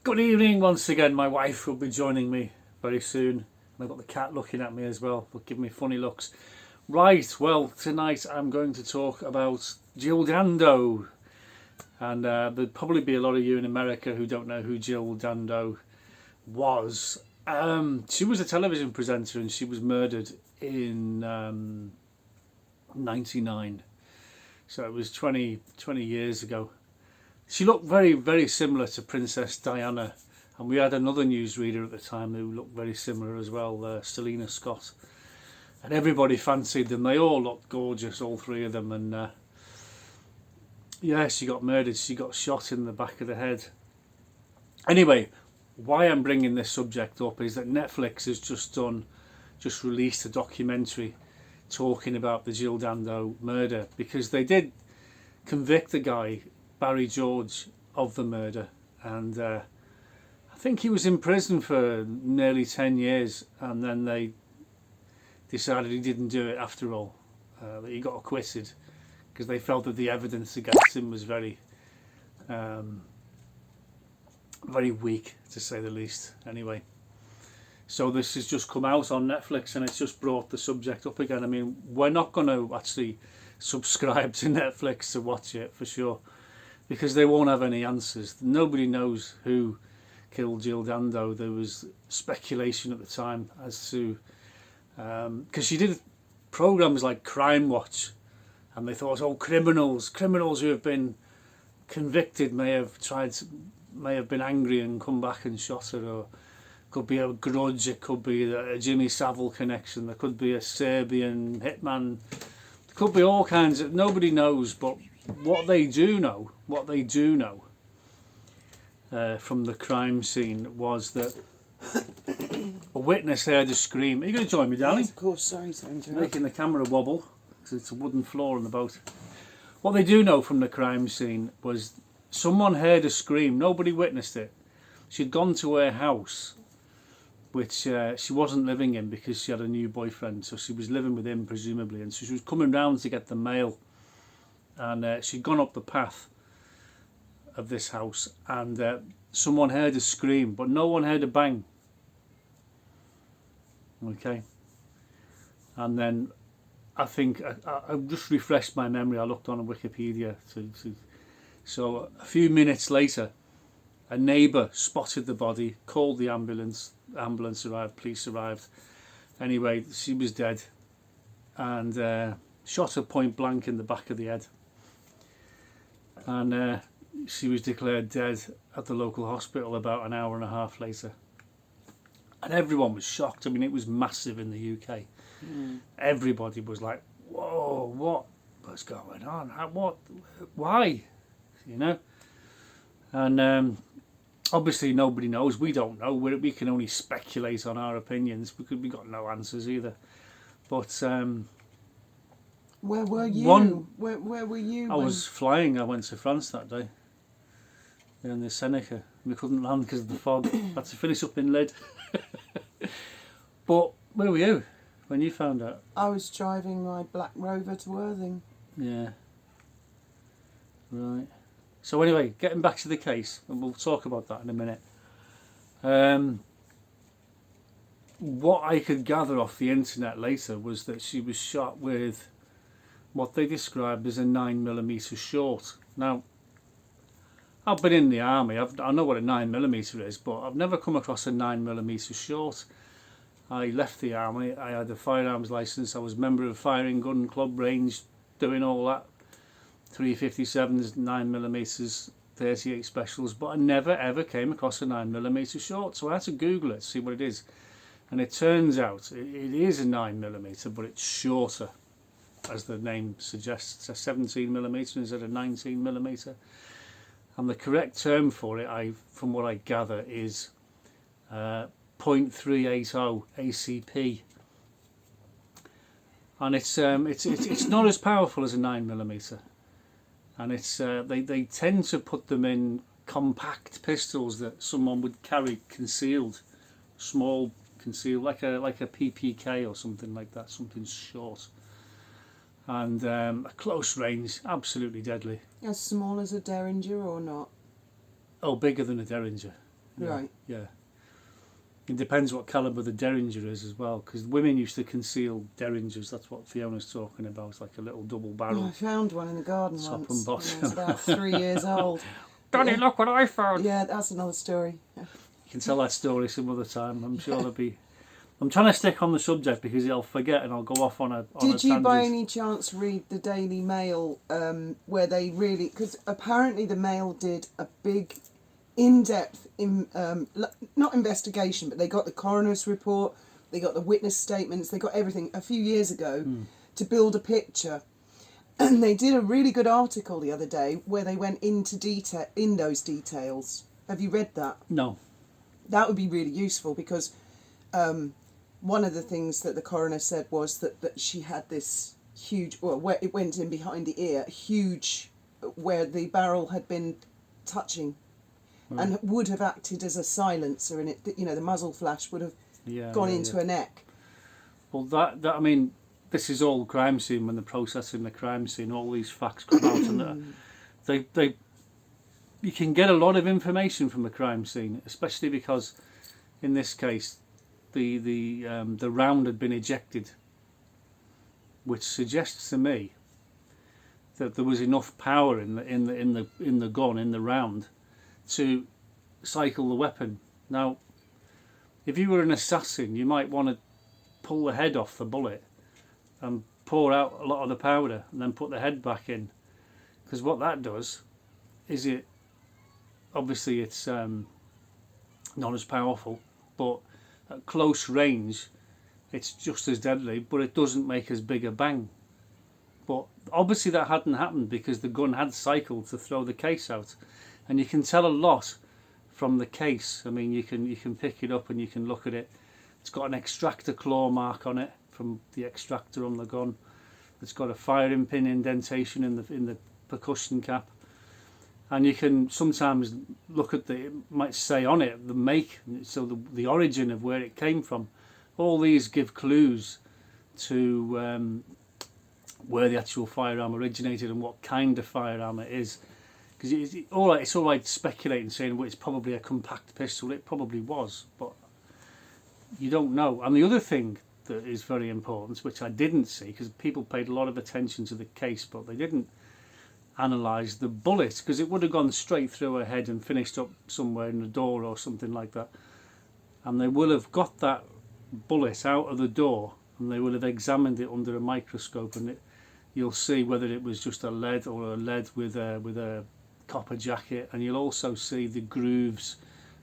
Good evening once again. My wife will be joining me very soon. And I've got the cat looking at me as well, but giving me funny looks. Right, well, tonight I'm going to talk about Jill Dando. And there'd probably be a lot of you in America who don't know who Jill Dando was. She was a television presenter and she was murdered in 99. So it was 20 years ago. She looked very, very similar to Princess Diana, and we had another newsreader at the time who looked very similar as well, Selena Scott. And everybody fancied them. They all looked gorgeous, all three of them. And yeah, she got murdered. She got shot in the back of the head. Anyway, why I'm bringing this subject up is that Netflix has just released a documentary talking about the Jill Dando murder, because they did convict the guy, Barry George, of the murder, and I think he was in prison for nearly 10 years, and then they decided he didn't do it after all, that he got acquitted because they felt that the evidence against him was very weak, to say the least. Anyway, so this has just come out on Netflix and it's just brought the subject up again. I mean, we're not going to actually subscribe to Netflix to watch it for sure, because they won't have any answers. Nobody knows who killed Jill Dando. There was speculation at the time as to, because she did programs like Crime Watch, and they thought, oh, criminals who have been convicted may have been angry and come back and shot her, or could be a grudge, it could be a Jimmy Savile connection, there could be a Serbian hitman, there could be all kinds of, nobody knows. But what they do know from the crime scene was that a witness heard a scream. Are you going to join me, darling? Yes, of course. Sorry. Making the camera wobble because it's a wooden floor on the boat. What they do know from the crime scene was someone heard a scream. Nobody witnessed it. She'd gone to her house, which she wasn't living in because she had a new boyfriend, so she was living with him presumably, and so she was coming round to get the mail, and she'd gone up the path of this house, and someone heard a scream, but no one heard a bang. Okay, and then I think I just refreshed my memory. I looked on Wikipedia so a few minutes later, a neighbour spotted the body, called the ambulance. Ambulance arrived, police arrived. Anyway, she was dead, and shot her point blank in the back of the head. And she was declared dead at the local hospital about an hour and a half later. And everyone was shocked. I mean, it was massive in the UK. Everybody was like, whoa, what's going on? Why? You know? And obviously nobody knows. We don't know. We can only speculate on our opinions because we got no answers either. But where were you? Where were you? I was flying. I went to France that day in the Seneca. We couldn't land because of the fog. Had to finish up in Lid. But where were you when you found out? I was driving my Black Rover to Worthing. Yeah. Right. So anyway, getting back to the case, and we'll talk about that in a minute. What I could gather off the internet later was that she was shot with what they described as a 9mm short. Now, I've been in the army. I know what a 9mm is, but I've never come across a 9mm short. I left the army. I had a firearms license. I was a member of a firing gun club range, doing all that. 357s, 9mm, 38 specials, but I never ever came across a 9mm short, so I had to Google it, see what it is, and it turns out it is a 9mm, but it's shorter, as the name suggests. It's a 17mm instead of 19mm, and the correct term for it, from what I gather, is .380 ACP, and it's not as powerful as a 9mm. And it's they tend to put them in compact pistols that someone would carry concealed, small concealed, like a PPK or something like that, something short. And a close range, absolutely deadly. As small as a Derringer or not? Oh, bigger than a Derringer. Yeah, Right. yeah. It depends what calibre the derringer is as well, because women used to conceal derringers. That's what Fiona's talking about. It's like a little double Oh, barrel I found one in the garden top and once when I bottom. was about 3 years old. Daddy, Yeah. look what I found! Yeah, that's another story. You can tell that story some other time. I'm sure there'll be... I'm trying to stick on the subject because I'll forget and I'll go off on a Did you tangent. by any chance read the Daily Mail where they really... Because apparently the Mail did a big, in-depth, not investigation, but they got the coroner's report, they got the witness statements, they got everything a few years ago to build a picture. And they did a really good article the other day where they went into detail in those details. Have you read that? No. That would be really useful because one of the things that the coroner said was that she had this huge, well, where it went in behind the ear, huge, where the barrel had been touching and would have acted as a silencer, and it, you know, the muzzle flash would have gone into her neck. Well, that I mean, this is all crime scene. When they're processing the crime scene, all these facts come out, and they you can get a lot of information from a crime scene, especially because in this case the round had been ejected, which suggests to me that there was enough power in the gun, in the round, to cycle the weapon. Now, if you were an assassin, you might want to pull the head off the bullet and pour out a lot of the powder and then put the head back in, because what that does is obviously it's not as powerful, but at close range it's just as deadly, but it doesn't make as big a bang. But obviously that hadn't happened because the gun had cycled to throw the case out, and you can tell a lot from the case. I mean, you can pick it up and you can look at it. It's got an extractor claw mark on it from the extractor on the gun. It's got a firing pin indentation in the percussion cap, and you can sometimes look at it might say on it the make, so the origin of where it came from. All these give clues to where the actual firearm originated and what kind of firearm it is. Because it's all right speculating, saying, well, it's probably a compact pistol. It probably was, but you don't know. And the other thing that is very important, which I didn't see, because people paid a lot of attention to the case, but they didn't analyse the bullet, because it would have gone straight through her head and finished up somewhere in the door or something like that. And they will have got that bullet out of the door, and they will have examined it under a microscope, and you'll see whether it was just a lead or a lead with a copper jacket, and you'll also see the grooves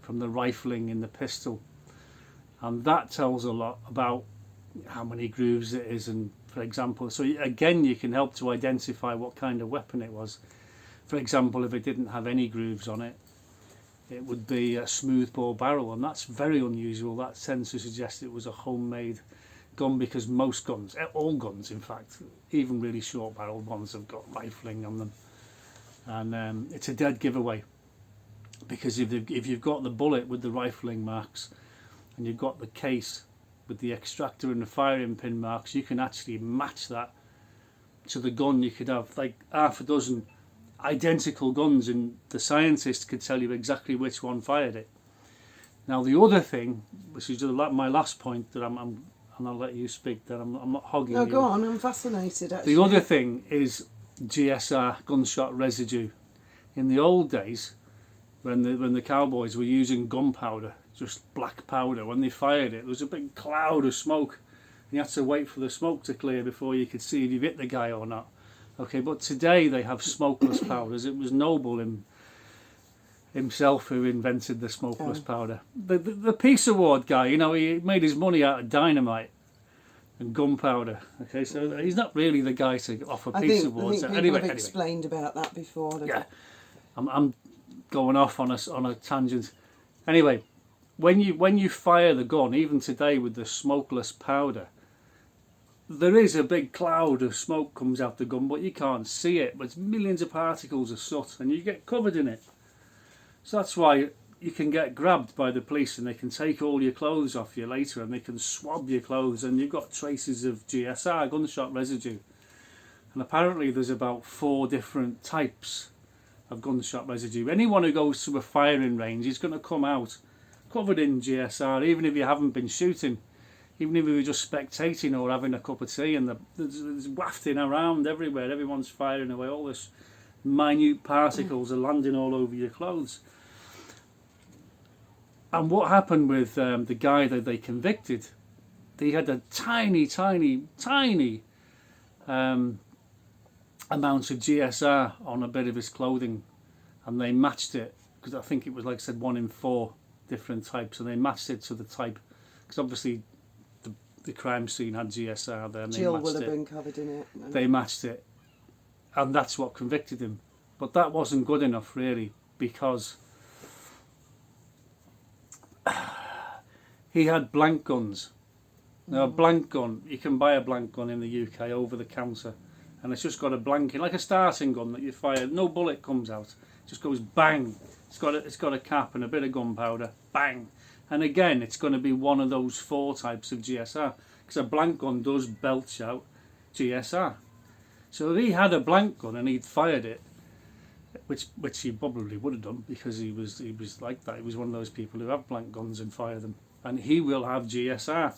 from the rifling in the pistol, and that tells a lot about how many grooves it is. And for example, so again, you can help to identify what kind of weapon it was. For example, if it didn't have any grooves on it, it would be a smoothbore barrel, and that's very unusual. That tends to suggest it was a homemade gun, because most guns, all guns in fact, even really short barreled ones, have got rifling on them, and it's a dead giveaway, because if you've got the bullet with the rifling marks and you've got the case with the extractor and the firing pin marks, you can actually match that to the gun. You could have like half a dozen identical guns and the scientist could tell you exactly which one fired it. Now the other thing, which is my last point, that and I'll let you speak, that I'm not hogging you. No, go on, I'm fascinated actually. The other thing is GSR, gunshot residue. In the old days, when the cowboys were using gunpowder, just black powder, when they fired it, there was a big cloud of smoke, and you had to wait for the smoke to clear before you could see if you've hit the guy or not. Okay, but today they have smokeless powders. It was Noble himself who invented the smokeless powder. The Peace Award guy, you know, he made his money out of dynamite and gunpowder. Okay, so he's not really the guy to offer Peace Awards. I think people have explained about that before. Yeah, I'm going off on a tangent. Anyway, when you fire the gun, even today with the smokeless powder, there is a big cloud of smoke comes out the gun, but you can't see it. But it's millions of particles of soot, and you get covered in it. So that's why you can get grabbed by the police, and they can take all your clothes off you later, and they can swab your clothes, and you've got traces of GSR, gunshot residue. And apparently there's about 4 different types of gunshot residue. Anyone who goes to a firing range is going to come out covered in GSR, even if you haven't been shooting, even if you were just spectating or having a cup of tea, and there's wafting around everywhere. Everyone's firing away. All this minute particles are landing all over your clothes. And what happened with the guy that they convicted? He had a tiny amount of GSR on a bit of his clothing, and they matched it, because I think it was, like I said, 1 in 4 different types, and they matched it to the type, because obviously the crime scene had GSR there, and Jill they matched will have it. been covered in it. No. They matched it, and that's what convicted him. But that wasn't good enough, really, because he had blank guns. Now, a blank gun, you can buy a blank gun in the UK over the counter, and it's just got a blank in, like a starting gun that you fire. No bullet comes out; it just goes bang. It's got a cap and a bit of gunpowder, bang. And again, it's going to be one of those 4 types of GSR, because a blank gun does belch out GSR. So if he had a blank gun and he'd fired it, which he probably would have done, because he was like that. He was one of those people who have blank guns and fire them, and he will have GSR.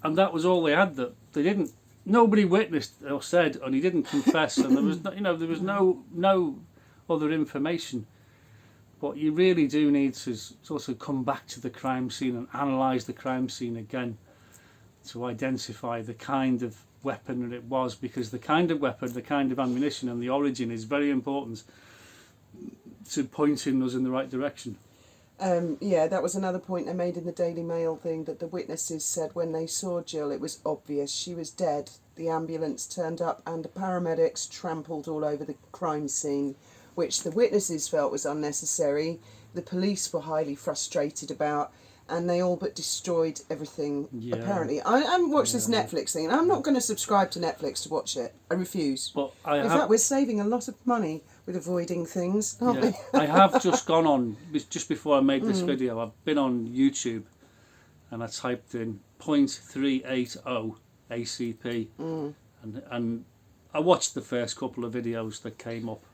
And that was all they had. That they didn't. Nobody witnessed or said, and he didn't confess, and there was no other information. But you really do need to sort of come back to the crime scene and analyse the crime scene again to identify the kind of weapon that it was, because the kind of weapon, the kind of ammunition, and the origin is very important to pointing us in the right direction. Yeah, that was another point I made in the Daily Mail thing, that the witnesses said when they saw Jill, it was obvious she was dead. The ambulance turned up and the paramedics trampled all over the crime scene, which the witnesses felt was unnecessary. The police were highly frustrated about, and they all but destroyed everything, apparently. I watched this Netflix thing, and I'm not going to subscribe to Netflix to watch it. I refuse. But in fact, we're saving a lot of money with avoiding things, aren't we? I have just gone on, just before I made this video, I've been on YouTube, and I typed in .380 ACP, and I watched the first couple of videos that came up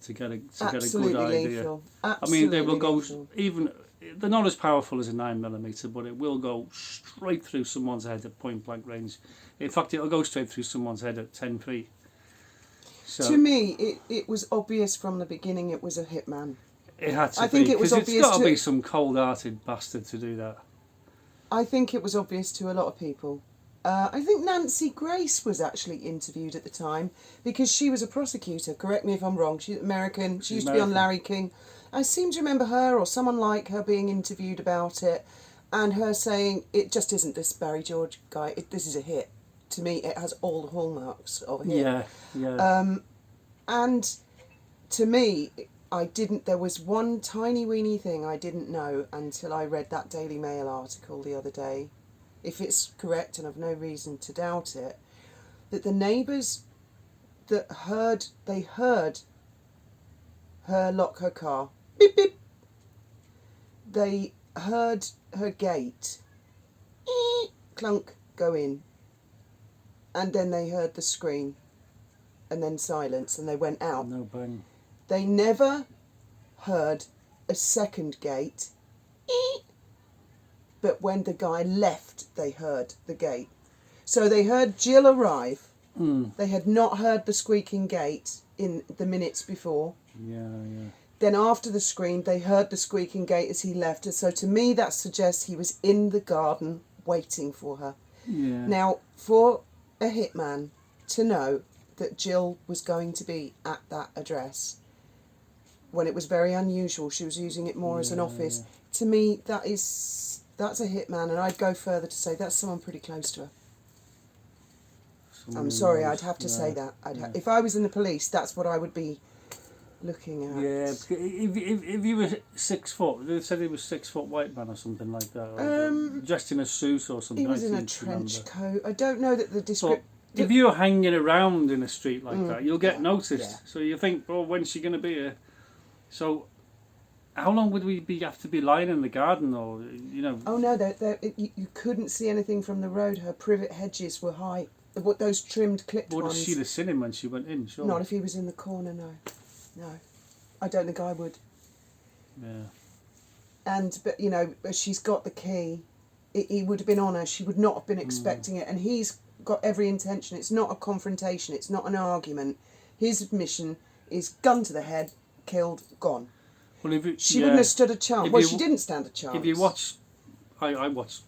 to get a good idea. Lethal. I mean, they will go lethal. even. They're not as powerful as a 9mm, but it will go straight through someone's head at point blank range. In fact, it'll go straight through someone's head at 10 feet. So, to me, it was obvious from the beginning it was a hitman. It had to I think be, it was because it's obvious got to to- be some cold-hearted bastard to do that. I think it was obvious to a lot of people. I think Nancy Grace was actually interviewed at the time, because she was a prosecutor. Correct me if I'm wrong. She's American. She used to be on Larry King. I seem to remember her or someone like her being interviewed about it, and her saying, it just isn't this Barry George guy. This is a hit. To me, it has all the hallmarks of a hit. Yeah. And to me, there was one tiny weeny thing I didn't know until I read that Daily Mail article the other day. If it's correct, and I've no reason to doubt it, that the neighbours that heard her lock her car, beep beep, they heard her gate, clunk, go in, and then they heard the scream, and then silence, and they went out. No bang. They never heard a second gate, but when the guy left, they heard the gate. So they heard Jill arrive. They had not heard the squeaking gate in the minutes before. Yeah. Then after the scream, they heard the squeaking gate as he left. And so to me, that suggests he was in the garden waiting for her. Yeah. Now, for a hitman to know that Jill was going to be at that address, when it was very unusual, she was using it more as an office. To me, that's a hitman, and I'd go further to say that's someone pretty close to her. I'm sorry, I'd have to say that. If I was in the police, that's what I would be looking at. Yeah, if you were 6 foot, they said he was 6 foot white man or something like that, or dressed in a suit or something. He was in a trench coat. I don't know that the description. If you're hanging around in a street like that, you'll get noticed. Yeah. So you think, well, when's she going to be here? So how long would we have to be lying in the garden, or Oh no, you couldn't see anything from the road. Her privet hedges were high. those trimmed clipped Would ones. she'd have seen him when she went in, sure. Not if he was in the corner, no. No. I don't think I would. Yeah. But you know, she's got the key. He would have been on her. She would not have been expecting it. And he's got every intention. It's not a confrontation. It's not an argument. His mission is gun to the head, killed, gone. Well, she wouldn't have stood a chance. Well, she didn't stand a chance. If you watch, I watched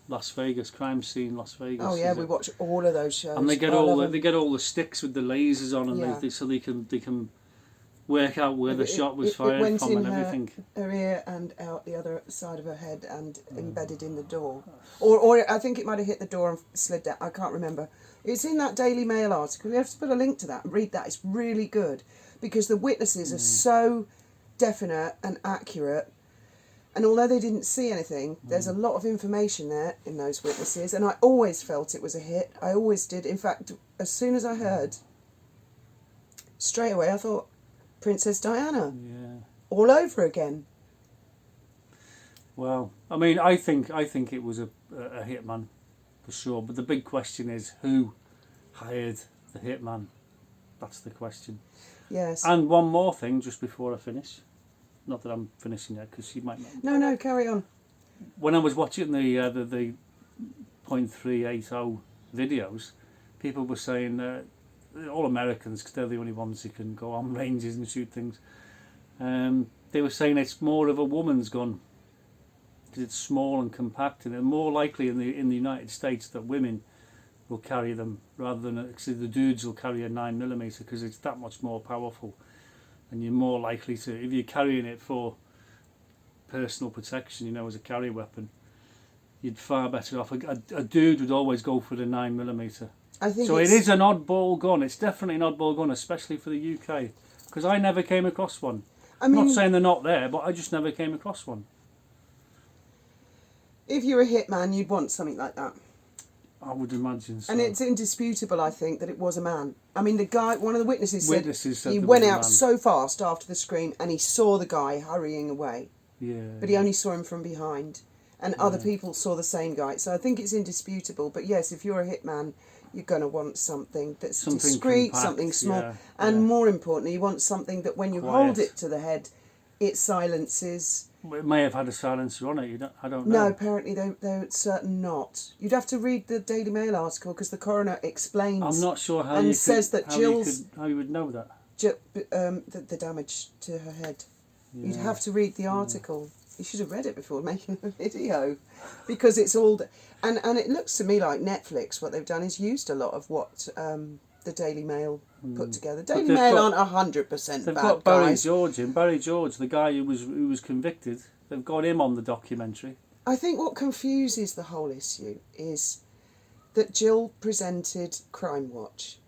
Las Vegas, Crime Scene Las Vegas. Oh yeah, we watch all of those shows. And they get all the sticks with the lasers on, and Yeah. so they can work out where the shot was fired from and everything. Her ear and out the other side of her head and embedded in the door. Or I think it might have hit the door and slid down. I can't remember. It's in that Daily Mail article. We have to put a link to that and read that. It's really good because the witnesses are so definite and accurate. And although they didn't see anything, there's a lot of information there in those witnesses. And I always felt it was a hit. I always did. In fact, as soon as I heard, straight away I thought, Princess Diana. Yeah. All over again. Well, I mean, I think it was a hitman for sure. But the big question is who hired the hitman. That's the question. Yes. And one more thing, just before I finish. Not that I'm finishing yet, because you might not. No, carry on. When I was watching the .380 videos, people were saying all Americans, because they're the only ones who can go on ranges and shoot things. They were saying it's more of a woman's gun because it's small and compact, and more likely in the United States that women will carry them rather than the dudes will carry a 9mm because it's that much more powerful, and you're more likely to, if you're carrying it for personal protection, you know, as a carry weapon, you'd far better off. A dude would always go for the 9mm. I think so it is an oddball gun. It's definitely an oddball gun, especially for the UK, because I never came across one. I mean, I'm not saying they're not there, but I just never came across one. If you're a hitman, you'd want something like that. I would imagine so. And it's indisputable, I think, that it was a man. I mean, the guy, one of the witnesses said he there went was a out man. so fast after the screen and he saw the guy hurrying away. Yeah. But he only saw him from behind. And other people saw the same guy. So I think it's indisputable. But yes, if you're a hitman, you're going to want something that's discreet, compact, something small. yeah, and yeah. more importantly, you want something that when you hold it to the head, it silences. It may have had a silencer on it. I don't know. No, apparently they're certain not. You'd have to read the Daily Mail article because the coroner explains. I'm not sure how and you says could, that how Jill's you would know that. the damage to her head. Yeah. You'd have to read the article. You should have read it before making a video, because it's all and it looks to me like Netflix. What they've done is used a lot of what the Daily Mail put together. Daily Mail aren't 100% They've bad got Barry guys. George in. Barry George, the guy who was convicted. They've got him on the documentary. I think what confuses the whole issue is that Jill presented Crime Watch.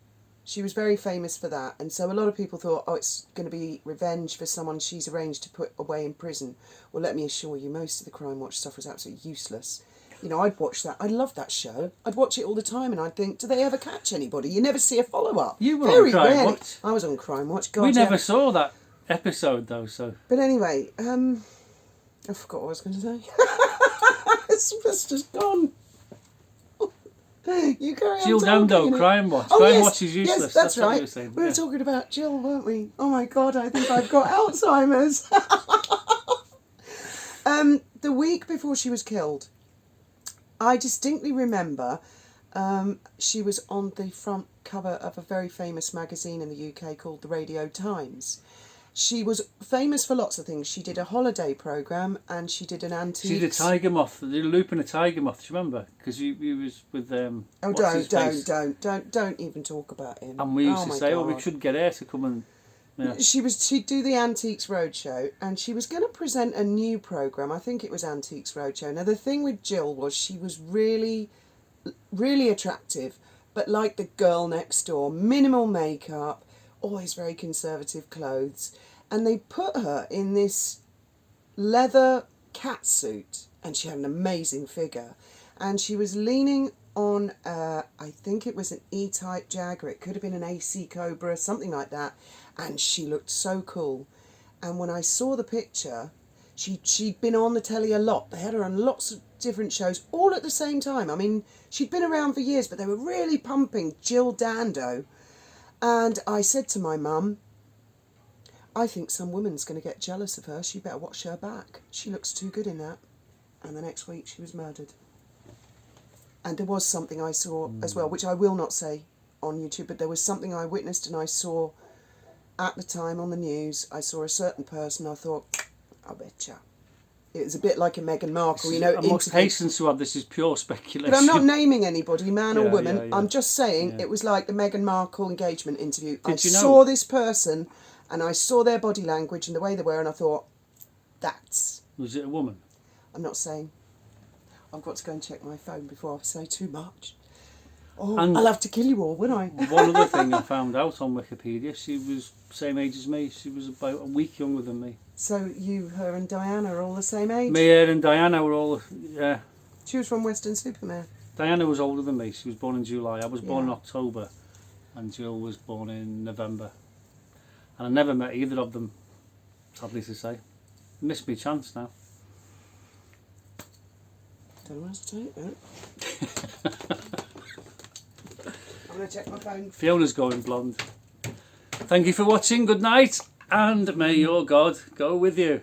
She was very famous for that, and so a lot of people thought, oh, it's going to be revenge for someone she's arranged to put away in prison. Well, let me assure you, most of the Crime Watch stuff was absolutely useless. You know, I'd watch that. I loved that show. I'd watch it all the time, and I'd think, do they ever catch anybody? You never see a follow-up. You were very on Crime rarely. Watch. I was on Crime Watch. God, We yeah. never saw that episode though, so. But anyway, I forgot what I was going to say. It's just gone. You carry on Jill talking, Dando, innit? Crime Watch. Oh, Crime yes, Watch is useless. Yes, that's what right. you were saying. We were Yeah. talking about Jill, weren't we? Oh my God, I think I've got Alzheimer's. The week before she was killed, I distinctly remember she was on the front cover of a very famous magazine in the UK called the Radio Times. She was famous for lots of things. She did a holiday programme and she did an antique. She did Tiger Moth. They were looping a Tiger Moth. Do you remember? Because you was with Oh, what's his face? don't even talk about him. And we used to my say, God. we should get her to come and. Yeah. She'd do the Antiques Roadshow, and she was going to present a new programme. I think it was Antiques Roadshow. Now the thing with Jill was she was really, really attractive, but like the girl next door, minimal makeup, always very conservative clothes, and they put her in this leather catsuit, and she had an amazing figure, and she was leaning on, I think it was an E-type Jag, or it could have been an AC Cobra, something like that, and she looked so cool. And when I saw the picture, She'd been on the telly a lot. They had her on lots of different shows, all at the same time. I mean, she'd been around for years, but they were really pumping Jill Dando. And I said to my mum, I think some woman's going to get jealous of her. She better watch her back. She looks too good in that. And the next week she was murdered. And there was something I saw as well, which I will not say on YouTube, but there was something I witnessed and I saw at the time on the news. I saw a certain person, I thought, I betcha. It was a bit like a Meghan Markle, you know. I must hasten to add, this is pure speculation. But I'm not naming anybody, man or woman. Yeah. I'm just saying it was like the Meghan Markle engagement interview. I you know? saw this person and I saw their body language and the way they were and I thought, that's... Was it a woman? I'm not saying. I've got to go and check my phone before I say too much. Oh, And I'll have to kill you all, won't I? one other thing I found out on Wikipedia, she was same age as me. She was about a week younger than me. So you, her and Diana are all the same age? Me, her and Diana were all, yeah. She was from Western-super-Mare. Diana was older than me. She was born in July. I was born in Yeah. October. And Jill was born in November. And I never met either of them, sadly to say. Missed me chance now. Don't know what to take that. I'm going to check my phone. Fiona's going blonde. Thank you for watching. Good night. And may your God go with you.